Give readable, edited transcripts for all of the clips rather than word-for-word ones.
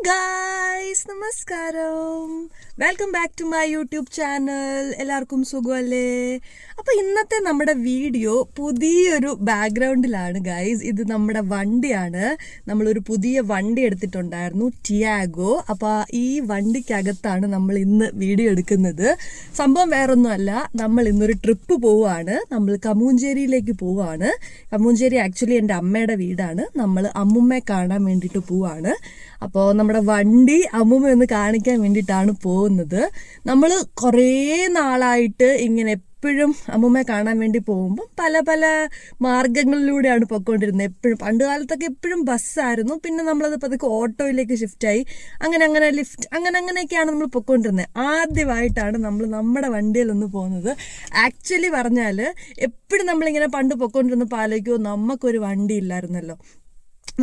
Guys, നമസ്കാരം. Welcome back to my YouTube channel. എല്ലാവർക്കും സുഖമല്ലേ? അപ്പോൾ ഇന്നത്തെ നമ്മുടെ വീഡിയോ പുതിയൊരു ബാക്ക്ഗ്രൗണ്ടിലാണ് ഗായ്സ്. ഇത് നമ്മുടെ വണ്ടിയാണ്. നമ്മളൊരു പുതിയ വണ്ടി എടുത്തിട്ടുണ്ടായിരുന്നു, ടിയാഗോ. അപ്പോൾ ഈ വണ്ടിക്കകത്താണ് നമ്മൾ ഇന്ന് വീഡിയോ എടുക്കുന്നത്. സംഭവം വേറൊന്നുമല്ല, നമ്മൾ ഇന്നൊരു ട്രിപ്പ് പോവുകയാണ്. നമ്മൾ കമൂഞ്ചേരിയിലേക്ക് പോവുകയാണ്. കമൂഞ്ചേരി ആക്ച്വലി എൻ്റെ അമ്മയുടെ വീടാണ്. നമ്മൾ അമ്മുമ്മയെ കാണാൻ വേണ്ടിയിട്ട് പോവുകയാണ്. അപ്പോൾ നമ്മുടെ വണ്ടി അമ്മൂമ്മ ഒന്ന് കാണിക്കാൻ വേണ്ടിയിട്ടാണ് പോകുന്നത്. നമ്മൾ കുറേ നാളായിട്ട് ഇങ്ങനെ എപ്പോഴും അമ്മൂമ്മയെ കാണാൻ വേണ്ടി പോകുമ്പോൾ പല പല മാർഗങ്ങളിലൂടെയാണ് പോയിക്കൊണ്ടിരുന്നത്. എപ്പോഴും പണ്ട് കാലത്തൊക്കെ എപ്പോഴും ബസ്സായിരുന്നു. പിന്നെ നമ്മളത് പതുക്കെ ഓട്ടോയിലേക്ക് ഷിഫ്റ്റായി. അങ്ങനെ ലിഫ്റ്റ് അങ്ങനെയൊക്കെയാണ് നമ്മൾ പോയിക്കൊണ്ടിരുന്നത്. ആദ്യമായിട്ടാണ് നമ്മൾ നമ്മുടെ വണ്ടിയിലൊന്ന് പോകുന്നത്. ആക്ച്വലി പറഞ്ഞാൽ എപ്പോഴും നമ്മളിങ്ങനെ പണ്ട് പോയിക്കൊണ്ടിരുന്നപ്പോൾ ആലോചിക്കുമോ, നമുക്കൊരു വണ്ടി ഇല്ലായിരുന്നല്ലോ,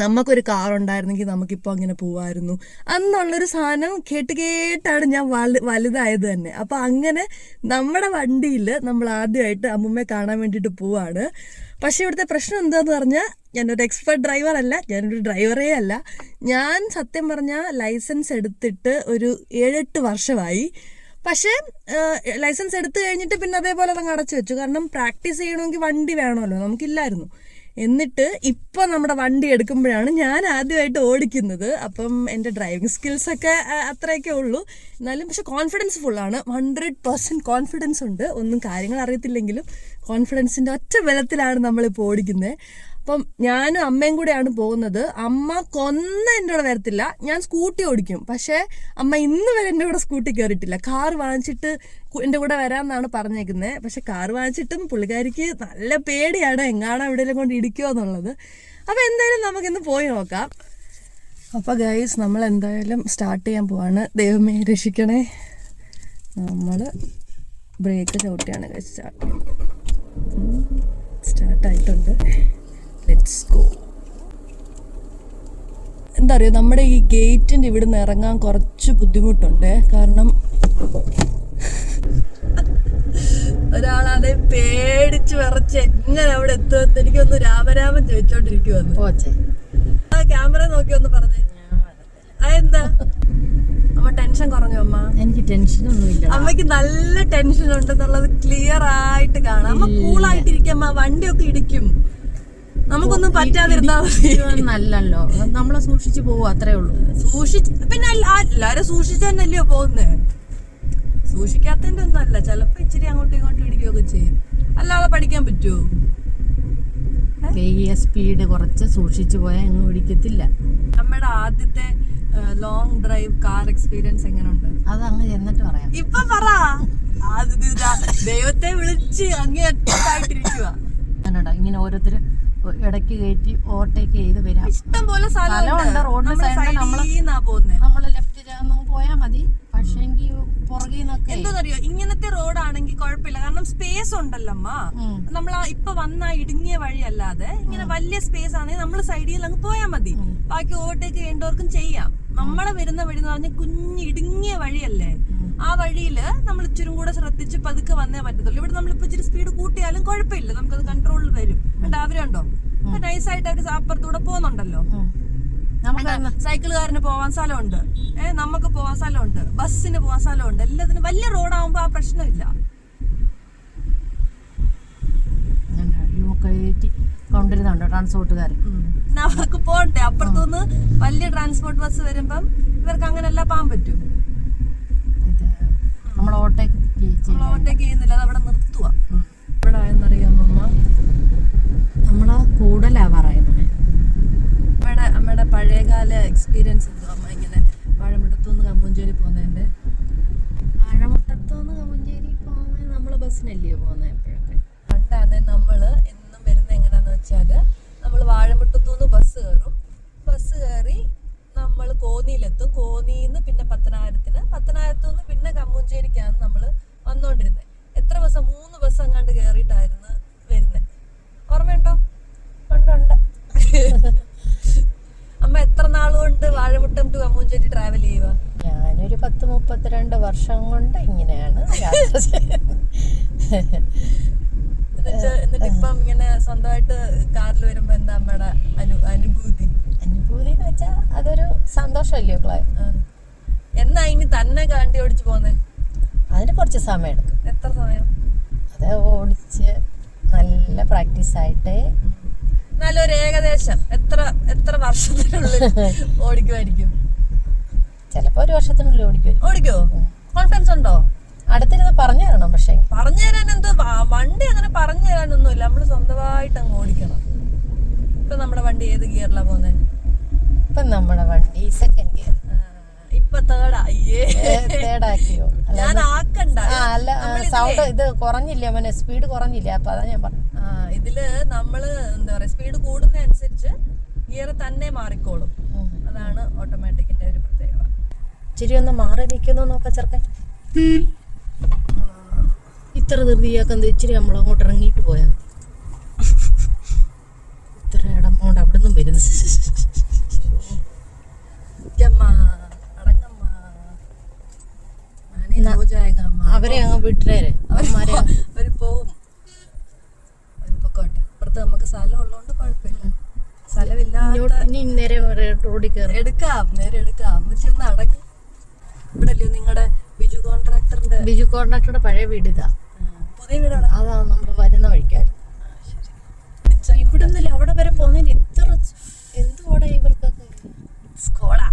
നമുക്കൊരു കാർ ഉണ്ടായിരുന്നെങ്കിൽ നമുക്കിപ്പോൾ അങ്ങനെ പോവായിരുന്നു എന്നുള്ളൊരു സാധനം കേട്ടാണ് ഞാൻ വലുതായത് തന്നെ. അപ്പോൾ അങ്ങനെ നമ്മുടെ വണ്ടിയിൽ നമ്മൾ ആദ്യമായിട്ട് അമ്മുമ്മയെ കാണാൻ വേണ്ടിയിട്ട് പോവാണ്. പക്ഷേ ഇവിടുത്തെ പ്രശ്നം എന്താന്ന് പറഞ്ഞാൽ, ഞാനൊരു എക്സ്പെർട്ട് ഡ്രൈവർ അല്ല, ഞാനൊരു ഡ്രൈവറേ അല്ല. ഞാൻ സത്യം പറഞ്ഞാൽ ലൈസൻസ് എടുത്തിട്ട് ഒരു 7-8 വർഷമായി. പക്ഷേ ലൈസൻസ് എടുത്തു കഴിഞ്ഞിട്ട് പിന്നെ അതേപോലെ അതങ്ങ് അടച്ചു വെച്ചു. കാരണം പ്രാക്ടീസ് ചെയ്യണമെങ്കിൽ വണ്ടി വേണമല്ലോ, നമുക്കില്ലായിരുന്നു. എന്നിട്ട് ഇപ്പോൾ നമ്മുടെ വണ്ടി എടുക്കുമ്പോഴാണ് ഞാൻ ആദ്യമായിട്ട് ഓടിക്കുന്നത്. അപ്പം എൻ്റെ ഡ്രൈവിംഗ് സ്കിൽസൊക്കെ അത്രയൊക്കെ ഉള്ളൂ. എന്നാലും പക്ഷെ കോൺഫിഡൻസ് ഫുള്ളാണ്. 100% കോൺഫിഡൻസ് ഉണ്ട്. ഒന്നും കാര്യങ്ങൾ അറിയത്തില്ലെങ്കിലും കോൺഫിഡൻസിൻ്റെ ഒറ്റ ബലത്തിലാണ് നമ്മളിപ്പോൾ ഓടിക്കുന്നത്. അപ്പം ഞാനും അമ്മയും കൂടെയാണ് പോകുന്നത്. അമ്മ എൻ്റെ കൂടെ വരത്തില്ല, ഞാൻ സ്കൂട്ടി ഓടിക്കും. പക്ഷേ അമ്മ ഇന്ന് വരെ എൻ്റെ കൂടെ സ്കൂട്ടി കയറിയിട്ടില്ല. കാർ വാങ്ങിച്ചിട്ട് എൻ്റെ കൂടെ വരാമെന്നാണ് പറഞ്ഞേക്കുന്നത്. പക്ഷെ കാർ വാങ്ങിച്ചിട്ടും പുള്ളിക്കാരിക്ക് നല്ല പേടിയാണ്, എങ്ങാണോ എവിടെയെങ്കിലും കൊണ്ട് ഇടിക്കുമോ എന്നുള്ളത്. അപ്പോൾ എന്തായാലും നമുക്കിന്ന് പോയി നോക്കാം. അപ്പോൾ ഗൈസ്, നമ്മൾ എന്തായാലും സ്റ്റാർട്ട് ചെയ്യാൻ പോവാണ്. ദൈവമേ രക്ഷിക്കണേ. നമ്മൾ ബ്രേക്ക് ചവിട്ടിയാണ് ഗൈസ് സ്റ്റാർട്ട് ചെയ്യുന്നത്. സ്റ്റാർട്ടായിട്ടുണ്ട്. Let's go. എന്താ പറയുക, നമ്മുടെ ഈ ഗേറ്റിൻ്റെ ഇവിടെ നിന്ന് ഇറങ്ങാൻ കുറച്ച് ബുദ്ധിമുട്ടുണ്ട്. കാരണം ഒരാളതെ പേടിച്ച് വിറച്ച് എങ്ങനെ അവിടെ എത്തുമെന്ന് എനിക്കൊന്ന് രാമരാമൻ ചോദിച്ചോണ്ടിരിക്കുവന്ന്. ആ ക്യാമറ നോക്കി ഒന്ന് പറഞ്ഞേ, അതെന്താ അമ്മ ടെൻഷൻ കുറഞ്ഞു? അമ്മ എനിക്ക് ടെൻഷനൊന്നുമില്ല. അമ്മയ്ക്ക് നല്ല ടെൻഷൻ ഉണ്ടെന്നുള്ളത് ക്ലിയർ ആയിട്ട് കാണാം. അമ്മ കൂളായിട്ടിരിക്കും. അമ്മ വണ്ടിയൊക്കെ ഇടിക്കും, നമുക്കൊന്നും പറ്റാതിരുന്നാ മതി. നല്ലല്ലോ, നമ്മളെ സൂക്ഷിച്ചു പോവും, അത്രേ ഉള്ളൂ. പിന്നെ എല്ലാരും സൂക്ഷിച്ചു തന്നെയല്ലയോ പോകുന്നേ. സൂക്ഷിക്കാത്തതിന്റെ ഒന്നും അല്ല, ചിലപ്പോ ഇച്ചിരി അങ്ങോട്ടും ഇങ്ങോട്ടും ഇടിക്കുകയൊക്കെ ചെയ്യും. അല്ലാതെ പഠിക്കാൻ പറ്റുമോ? സ്പീഡ് കുറച്ച് സൂക്ഷിച്ചു പോയാൽ എങ്ങും ഇടിക്കത്തില്ല. അമ്മയുടെ ആദ്യത്തെ ലോങ് ഡ്രൈവ് കാർ എക്സ്പീരിയൻസ് എങ്ങനെയുണ്ട്? അത് അങ്ങ് ചെന്നിട്ട് പറയാം. ഇപ്പൊ പറ. ദൈവത്തെ വിളിച്ച് അങ്ങേയറ്റായിട്ടിരിക്കുക. ഇങ്ങനെ ഓരോരുത്തർ ഇടയ്ക്ക് കയറ്റി ഓവർടേക്ക് ചെയ്ത് വരാം. ഇഷ്ടം പോലെ സ്ഥലമുണ്ട്. റോഡിന് സൈഡിൽ നമ്മള് ലെഫ്റ്റ് പോയാൽ മതി. പക്ഷേ പുറകിൽ നിന്നൊക്കെ എന്തോന്നറിയോ, ഇങ്ങനത്തെ റോഡാണെങ്കിൽ കുഴപ്പമില്ല, കാരണം സ്പേസ് ഉണ്ടല്ലോ അമ്മ. നമ്മൾ ഇപ്പൊ വന്ന ഇടുങ്ങിയ വഴി അല്ലാതെ ഇങ്ങനെ വലിയ സ്പേസ് ആണെങ്കിൽ നമ്മൾ സൈഡിൽ അങ്ങ് പോയാൽ മതി. ബാക്കി ഓവർടേക്ക് ചെയ്യേണ്ടവർക്കും ചെയ്യാം. നമ്മളെ വരുന്ന വഴി എന്ന് പറഞ്ഞാൽ കുഞ്ഞ് ഇടുങ്ങിയ വഴിയല്ലേ. ആ വഴിയില് നമ്മൾ ഇച്ചിരി കൂടെ ശ്രദ്ധിച്ച് പതുക്കെ വന്നേ പറ്റത്തുള്ളൂ. ഇവിടെ നമ്മളിപ്പോ ഇച്ചിരി സ്പീഡ് കൂട്ടിയാലും കുഴപ്പമില്ല, നമുക്കത് കൺട്രോളിൽ വരും. അവരുണ്ടോ നൈസായിട്ട് അവര് അപ്പുറത്തൂടെ പോകുന്നുണ്ടല്ലോ. സൈക്കിളുകാരന് പോവാൻ സ്ഥലമുണ്ട്, നമുക്ക് പോവാൻ സ്ഥലമുണ്ട്, ബസ്സിന് പോവാൻ സ്ഥലമുണ്ട്. എല്ലാത്തിനും വലിയ റോഡാവുമ്പോ ആ പ്രശ്നമില്ല. കൊണ്ടിരുന്നുണ്ടോ ട്രാൻസ്പോർട്ടുകാർ? നമുക്ക് പോട്ടെ, അപ്പുറത്തുനിന്ന് വലിയ ട്രാൻസ്പോർട്ട് ബസ് വരുമ്പം ഇവർക്ക് അങ്ങനെയല്ല പോകാൻ പറ്റും. നമ്മൾ ഓവർടേക്ക് ചെയ്യുന്നില്ല, അത് അവിടെ നിർത്തുക. ഇവിടെ ആയെന്നറിയാമോ അമ്മ, നമ്മള് കൂടുതലാ പറയുന്നത്. അമ്മയുടെ പഴയകാല എക്സ്പീരിയൻസ് എന്തോ അമ്മ ഇങ്ങനെ വാഴമുട്ടത്തുനിന്ന് കമ്മൂഞ്ചേരി പോകുന്നതിന്റെ? വാഴമുട്ടത്തുനിന്ന് കമ്മൂഞ്ചേരി പോകുന്നത് നമ്മള് ബസ്സിനല്ലയോ പോകുന്നത്? എപ്പോഴൊക്കെ പണ്ടാണ് നമ്മള് എന്നും വരുന്നത് എങ്ങനെയാന്ന് വെച്ചാല്, നമ്മൾ വാഴമുട്ടത്തുനിന്ന് ബസ് കയറും. ബസ് കയറി നമ്മൾ കോന്നിയിലെത്തും. കോന്നിന്ന് പിന്നെ പത്തനാപുരത്തുനിന്ന് പിന്നെ കമ്മൂഞ്ചേരിക്കാണ് നമ്മൾ വന്നോണ്ടിരുന്നത്. എത്ര ബസ്? 3 ബസ് അങ്ങാണ്ട് കയറിയിട്ടായിരുന്നു വരുന്നത്. ഓർമ്മയുണ്ടോ? ഉണ്ട്. അമ്മ എത്ര നാളുകൊണ്ട് വാഴമുട്ടം ടു കമ്മൂഞ്ചേരി ട്രാവൽ ചെയ്യുക? ഞാനൊരു 10-32 വർഷം കൊണ്ട് ഇങ്ങനെയാണ് യാത്ര ചെയ്യുന്നത്. എന്നിട്ട് ഇപ്പം ഇങ്ങനെ സ്വന്തമായിട്ട് കാറിൽ വരുമ്പോ എന്താ അമ്മയുടെ അനുഭൂതി? അനുഭൂതി എന്ന് വെച്ചാ അതൊരു സന്തോഷമല്ലയോ ക്ലേ. എന്നാ ഇനി തന്നെ വണ്ടി ഓടിച്ചു പോന്നെ? അതിന് കുറച്ച് സമയം എടുക്കും. എത്ര സമയം? അത് ഓടിച്ച് നല്ല പ്രാക്ടീസ് ആയിട്ട് നല്ലൊരു ഏകദേശം എത്ര വർഷത്തിനുള്ളിൽ ഓടിക്കുമായിരിക്കും? ചിലപ്പോ 1 വർഷത്തിനുള്ളിൽ ഓടിക്കും. ഓടിക്കോ? കോൺഫിഡൻസ് ഉണ്ടോ? അടുത്തിരുന്ന് പറഞ്ഞു തരണം. പക്ഷേ പറഞ്ഞു തരാൻ എന്തോ വണ്ടി അങ്ങനെ പറഞ്ഞു തരാനൊന്നുമില്ല, നമ്മള് സ്വന്തമായിട്ട് അങ്ങ് ഓടിക്കണം. ഇപ്പൊ നമ്മുടെ വണ്ടി ഏത് ഗിയറിലാ പോന്നെ? ഇപ്പൊ നമ്മുടെ വണ്ടി സെക്കൻഡ് ഗിയർ. ഇപ്പൊ തേർഡാക്കിയോ? ഞാൻ ആക്കണ്ട. അല്ല, സൗണ്ട് ഇത് കുറഞ്ഞില്ല മോനെ, സ്പീഡ് കുറഞ്ഞില്ല. അപ്പൊ അതാ ഞാൻ പറഞ്ഞു. ഇതില് നമ്മള് എന്താ പറയാ, സ്പീഡ് കൂടുന്ന അനുസരിച്ച് ഗിയർ തന്നെ മാറിക്കോളും. അതാണ് ഓട്ടോമാറ്റിക്കിന്റെ ഒരു പ്രത്യേകത. ഇച്ചിരി ഒന്ന് മാറി നിൽക്കുന്നു നോക്ക ചെറുക്കൻ. ഇത്ര ധൃതിയാക്കുന്നത് ഇച്ചിരി നമ്മളങ്ങോട്ട് ഇറങ്ങിയിട്ട് പോയാ ഇത്ര ഇടം കൊണ്ട് അവിടെ നിന്നും വരുന്നു. അവരെ അങ്ങ് വിട്ടേരെ, അവര് പോവും. പൊക്കോട്ടെ. അപ്പുറത്ത് നമുക്ക് സ്ഥലം ഉള്ളതുകൊണ്ട് കുഴപ്പമില്ല. സ്ഥലമില്ലാത്ത ഇനി നേരെ റോഡിൽ കയറി നേരെ എടുക്കാം. ഒന്ന് അടങ്ങി. ഇവിടെ അല്ലയോ നിങ്ങളുടെ ബിജു കോൺട്രാക്ടറുടെ പഴയ വീട് ഇതാ. പുതിയ വീട് അതാ നമ്മൾ വരുന്ന വഴിക്കായിരുന്നു. ഇവിടെ നിന്നില്ല അവിടെ വരെ പോകുന്നതിന് ഇത്ര എന്തുകൂടെ ഇവർക്കൊക്കെ സ്കോളാ.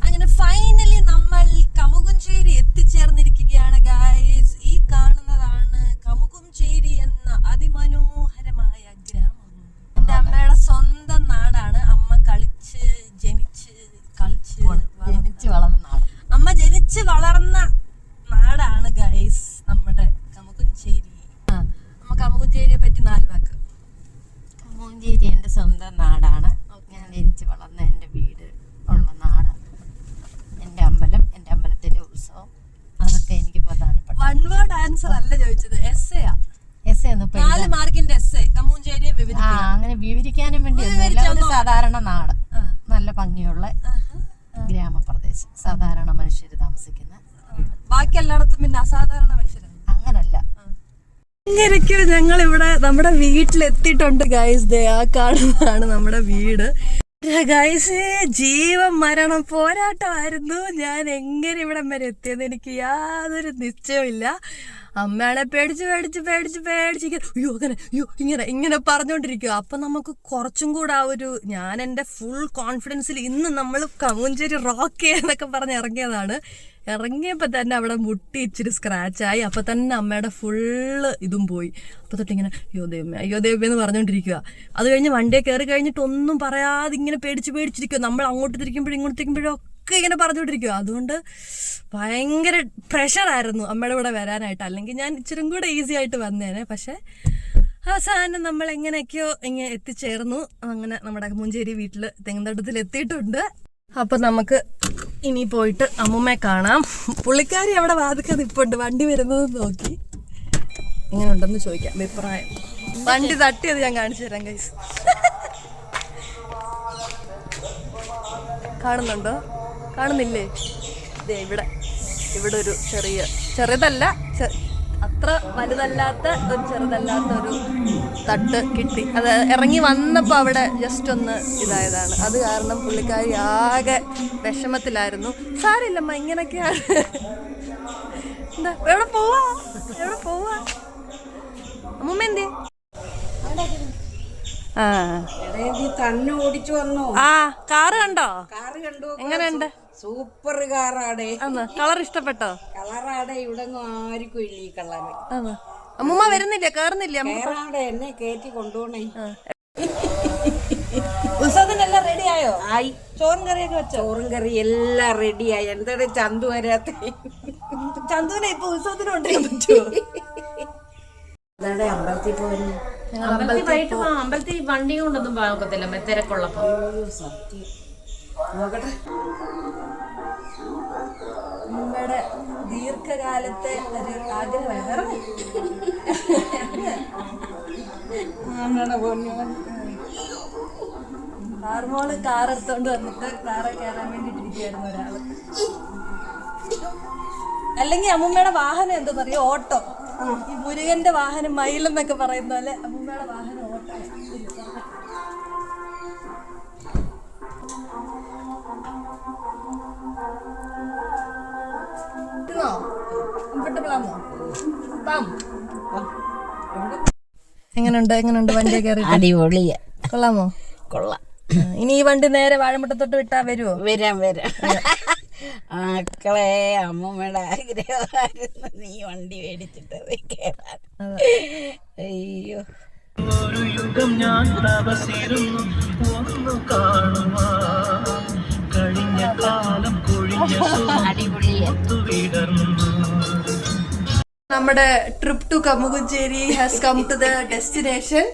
അങ്ങനെ ഫൈനലി നമ്മൾ കമുകുംചേരി എത്തിച്ചേർന്നിരിക്കുകയാണ് ഗായ്സ്. ഈ കാണുന്നതാണ് കമുകുംചേരി എന്ന അതിമനോഹരമായ ഗ്രാമം. എന്റെ അമ്മയുടെ സ്വന്തം നാടാണ്. അമ്മ ജനിച്ച് വളർന്ന നാട്. അമ്മ ജനിച്ച് വളർന്ന നാടാണ് ഗൈസ് നമ്മുടെ കമുകുംചേരി. അമ്മ കമുകുംചേരിയെ പറ്റി 4 വാക്ക്. കമുകുംചേരി എന്റെ സ്വന്തം നാടാണ്. ഞാൻ ജനിച്ച് വളർന്ന എന്റെ വീട് ഉള്ള നാട്, എന്റെ അമ്പലം, എന്റെ അമ്പലത്തിലെ ഉത്സവം, അതൊക്കെ എനിക്ക് പ്രധാനപ്പെട്ട. 1 വേർഡ് ആൻസർ അല്ല ചോദിച്ചത്, എസ്സേ 4 മാർക്കിന്റെ എസ്സേ. കമുകുംചേരിയെ അങ്ങനെ വിവരിക്കാനും വേണ്ടി ഒരു സാധാരണ നാട്, നല്ല ഭംഗിയുള്ള ഗ്രാമപ്രദേശം, സാധാരണ മനുഷ്യർ താമസിക്കുന്ന വീട്. ബാക്കി എല്ലായിടത്തും പിന്നെ അസാധാരണ മനുഷ്യരാണ്. അങ്ങനല്ല. ഇങ്ങനെയൊക്കെ ഞങ്ങൾ ഇവിടെ നമ്മുടെ വീട്ടിലെത്തിയിട്ടുണ്ട് ഗൈസ്. ആ കാണുന്നതാണ് നമ്മുടെ വീട് ഗൈസ്. ജീവൻ മരണം പോരാട്ടമായിരുന്നു. ഞാൻ എങ്ങനെ ഇവിടം വരെ എത്തിയെന്ന് എനിക്ക് യാതൊരു നിശ്ചയമില്ല. അമ്മയാളെ പേടിച്ച് ഇങ്ങനെ പറഞ്ഞോണ്ടിരിക്കുക. അപ്പൊ നമുക്ക് കുറച്ചും കൂടെ ആ ഒരു, ഞാൻ എൻ്റെ ഫുൾ കോൺഫിഡൻസിൽ ഇന്ന് നമ്മൾ കമുകുംചേരി റോക്ക് ചെയ്യാന്നൊക്കെ പറഞ്ഞ് ഇറങ്ങിയതാണ്. ഇറങ്ങിയപ്പോൾ തന്നെ അവിടെ മുട്ടി ഇച്ചിരി സ്ക്രാച്ചായി. അപ്പോൾ തന്നെ അമ്മയുടെ ഫുള്ള് ഇതും പോയി. അപ്പോൾ തൊട്ടിങ്ങനെ അയ്യോ ദൈവമേ എന്ന് പറഞ്ഞുകൊണ്ടിരിക്കുക. അത് കഴിഞ്ഞ് വണ്ടിയെ കയറി കഴിഞ്ഞിട്ട് ഒന്നും പറയാതെ ഇങ്ങനെ പേടിച്ചിരിക്കുക. നമ്മൾ അങ്ങോട്ട് തിരിക്കുമ്പോഴും ഇങ്ങോട്ട് തിരിക്കുമ്പോഴും ഒക്കെ ഇങ്ങനെ പറഞ്ഞുകൊണ്ടിരിക്കുക. അതുകൊണ്ട് ഭയങ്കര പ്രഷറായിരുന്നു അമ്മയുടെ കൂടെ വരാനായിട്ട്. അല്ലെങ്കിൽ ഞാൻ ഇച്ചിരി കൂടെ ഈസി ആയിട്ട് വന്നേനെ. പക്ഷേ അവസാനം നമ്മൾ എങ്ങനെയൊക്കെയോ ഇങ്ങനെ എത്തിച്ചേർന്നു. അങ്ങനെ നമ്മുടെ കമുകുംചേരി വീട്ടിൽ തെങ്ങന്തോട്ടത്തിൽ എത്തിയിട്ടുണ്ട്. അപ്പം നമുക്ക് ഇനി പോയിട്ട് അമ്മൂമ്മയെ കാണാം. പുള്ളിക്കാരി അവിടെ വാതിക്കൽ നിൽപ്പുണ്ട്, വണ്ടി വരുന്നത് നോക്കി. എങ്ങനെ ഉണ്ടെന്ന് ചോദിക്കാം അഭിപ്രായം. വണ്ടി തട്ടിയത് ഞാൻ കാണിച്ചു തരാം ഗൈസ്. കാണുന്നുണ്ടോ? കാണുന്നില്ലേ? ഇവിടെ ഒരു ചെറുതല്ല, അത്ര വലുതല്ലാത്ത ഒരു ചെറുതല്ലാത്ത ഒരു തട്ട് കിട്ടി. അത് ഇറങ്ങി വന്നപ്പോൾ അവിടെ ജസ്റ്റ് ഒന്ന് ഇതായതാണ്. അത് കാരണം പുള്ളിക്കാരി ആകെ വിഷമത്തിലായിരുന്നു. സാരില്ലമ്മ, ഇങ്ങനൊക്കെയാണ്. എന്താ എവിടെ പോവാ അമ്മൂമ്മ എന്തേ? തന്നെ ഓടിച്ചു വന്നോ? കാറ് കണ്ടോ? കാറ് കണ്ടു. എങ്ങനെയുണ്ട്? സൂപ്പർ കാറാടേ. കളർ ഇഷ്ടപ്പെട്ടോ? കളറാടെ ഇവിടെ ആർക്കും ഇല്ല ഈ കളറ്. അമ്മൂമ്മ വരുന്നില്ല, കേറുന്നില്ല? കേറാടെ, എന്നെ കേറ്റി കൊണ്ടുപോണേ. ഉത്സവത്തിനെല്ലാം റെഡിയായോ? ആയി. ചോറും കറിയൊക്കെ വെച്ചോ? ചോറും കറി എല്ലാം റെഡിയായി. എന്താണ് ചന്തു വരാത്ത? ചന്തുവിനെ ഇപ്പൊ ഉത്സവത്തിന് കൊണ്ടുവരാൻ പറ്റുമോ? അമ്പലത്തിൽ പോയി. അമ്പലത്തിൽ വണ്ടി കൊണ്ടൊന്നും പോകത്തില്ല, തിരക്കുള്ളപ്പോ. സത്യം. നോക്കട്ടെ. നമ്മുടെ ദീർഘകാലത്തെ ഒരു ആഗ്രഹമാണ്. ഹാർമോള് കാർ എടുത്തോണ്ട് വന്നിട്ട് കാറ് കയറാൻ വേണ്ടിട്ടിരിക്കുകയായിരുന്നു ഒരാള്. അല്ലെങ്കിൽ അമ്മൂമ്മയുടെ വാഹനം എന്താ പറയുക, ഓട്ടോ. ഈ മുരുകന്റെ വാഹനം മയിലെന്നൊക്കെ പറയുന്ന പോലെ അമ്മൂമ്മയുടെ വാഹനം ഓട്ടോ. എങ്ങനെയുണ്ട് വണ്ടി കയറി അടിപൊളിയ, കൊള്ളാമോ? കൊള്ളാം. ഇനി ഈ വണ്ടി നേരെ വാഴമുട്ടത്തോട്ട് വിട്ടാ വരുമോ? വരാം. മക്കളെ, അമ്മൂമ്മയുടെ ആഗ്രഹമായിരുന്നു നീ വണ്ടി മേടിച്ചിട്ട് കേറാൻ. അയ്യോ, ഒരു യുഗം ഞാൻ തപസിരുന്നു ഒന്നു കാണുവാൻ, കഴിഞ്ഞ കാലം കൊഴിഞ്ഞ അടിപൊളിയ. സുവിടർന്നു. നമ്മുടെ trip to Kamukumchery has come to the destination.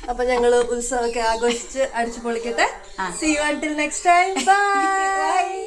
അപ്പൊ ഞങ്ങള് ഉത്സവമൊക്കെ ആഘോഷിച്ച് അടിച്ചു പൊളിക്കട്ടെ. See you until next time. Bye.